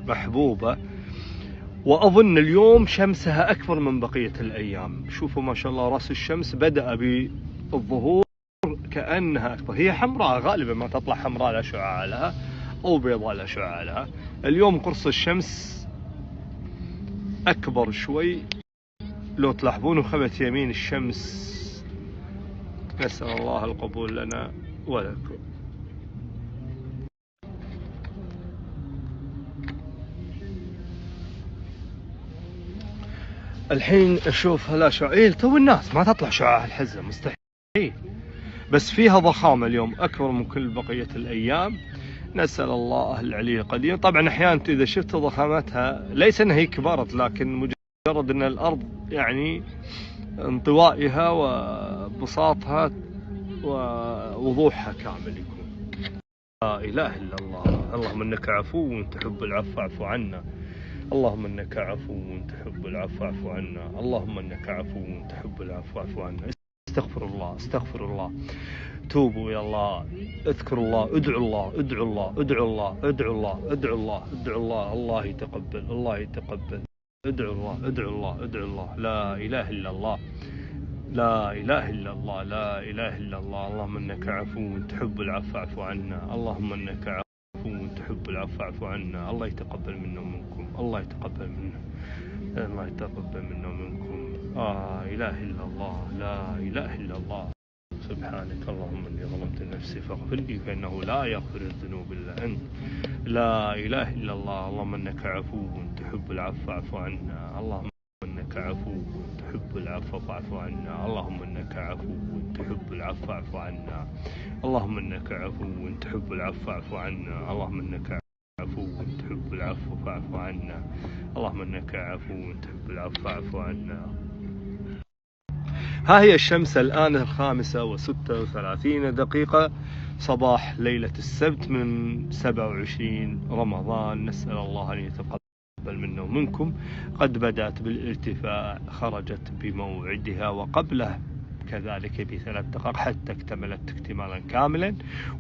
محبوبة، وأظن اليوم شمسها أكبر من بقية الأيام. شوفوا ما شاء الله رأس الشمس بدأ بالظهور كأنها أكبر. هي حمراء غالبا، ما تطلع حمراء لا شعاع لها أو بيضاء لا شعاع لها. اليوم قرص الشمس أكبر شوي لو تلاحظون، وخبت يمين الشمس. نسأل الله القبول لنا ولكم. الحين اشوفها لا شعاع، تو الناس ما تطلع شعاع الحزة مستحيل، بس فيها ضخامة اليوم أكبر من كل بقية الأيام. نسأل الله العلي القدير. طبعا أحيانا إذا شفت ضخامتها ليس أنها هي كبرت، لكن مجرد أن الأرض يعني انطوائها وبساطها ووضوحها كامل يكون. لا إله إلا الله. اللهم إنك عفو تحب العفو فاعف عنا. اللهم إنك عفو تحب العفو فاعف عنا. اللهم إنك عفو تحب العفو فاعف عنا. استغفر الله، استغفر الله، توبوا إلى الله، اذكروا الله، ادعوا الله، ادعوا الله، ادعوا الله، ادعوا الله، ادعوا الله، ادعوا الله، الله يتقبل، الله يتقبل. ادعوا الله، ادعوا الله، ادعوا الله. لا إله إلا الله، لا إله إلا الله، لا إله إلا الله. اللهم إنك عفو تحب العفو فاعف عنا. اللهم إنك عفو تحب العفو فاعف عنا. الله يتقبل منا ومنكم، الله يتقبل منا، الله يتقبل منا ومنكم. لا إله إلا الله، لا إله إلا الله. سبحانك اللهم إني ظلمت نفسي فاغفر لي فإنه لا يغفر الذنوب إلا أنت. لا إله إلا الله. اللهم إنك عفو تحب العفو فاعف عنا. اللهم إنك عفو تحب العفو فاعف عنا. اللهم إنك عفو تحب العفو فاعف عنا. اللهم إنك عفو تحب العفو فاعف عنا. اللهم إنك عفو تحب العفو فاعف عنا. اللهم إنك عفو تحب العفو فاعف عنا. ها هي الشمس الآن 5:36 صباح ليلة السبت من 27 رمضان. نسأل الله أن يتقبل منا ومنكم. قد بدأت بالارتفاع، خرجت بموعدها وقبله كذلك ب3 دقائق حتى اكتملت اكتمالا كاملا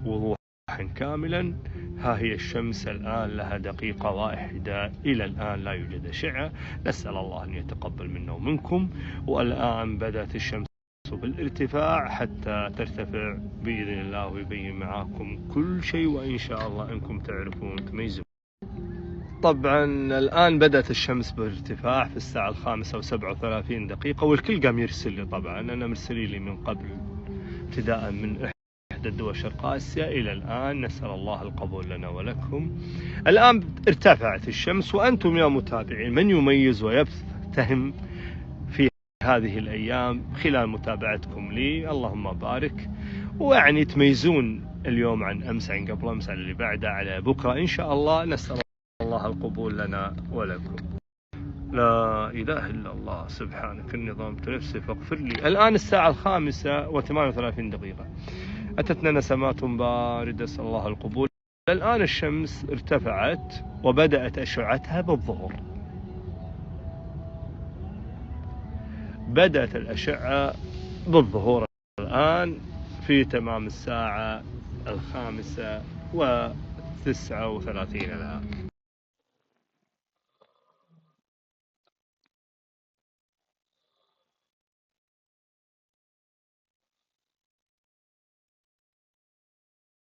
وضوحا كاملا. ها هي الشمس الآن لها دقيقة واحدة، إلى الآن لا يوجد أشعة. نسأل الله أن يتقبل منا ومنكم. والآن بدأت الشمس بالارتفاع حتى ترتفع بإذن الله ويبين معاكم كل شيء، وإن شاء الله أنكم تعرفون تميزون. طبعا الآن بدأت الشمس بالارتفاع في الساعة 5:37، والكل قام يرسل لي. طبعا أنا مرسلي لي من قبل ابتداء من إحدى الدول شرق آسيا إلى الآن. نسأل الله القبول لنا ولكم. الآن ارتفعت الشمس، وأنتم يا متابعين من يميز ويفتهم في هذه الأيام خلال متابعتكم لي، اللهم بارك. ويعني تميزون اليوم عن أمس، عن قبل أمس، عن اللي بعده، على بكرة إن شاء الله. نسأل الله القبول لنا ولكم. لا إله إلا الله. سبحانك إني ظلمت نفسي فاغفر لي. الآن الساعة 5:38. أتتنا نسمات باردة، نسأل الله القبول. الآن الشمس ارتفعت وبدأت أشعتها بالظهر. بدأت الأشعة بالظهور الآن في تمام الساعة 5:39 لها.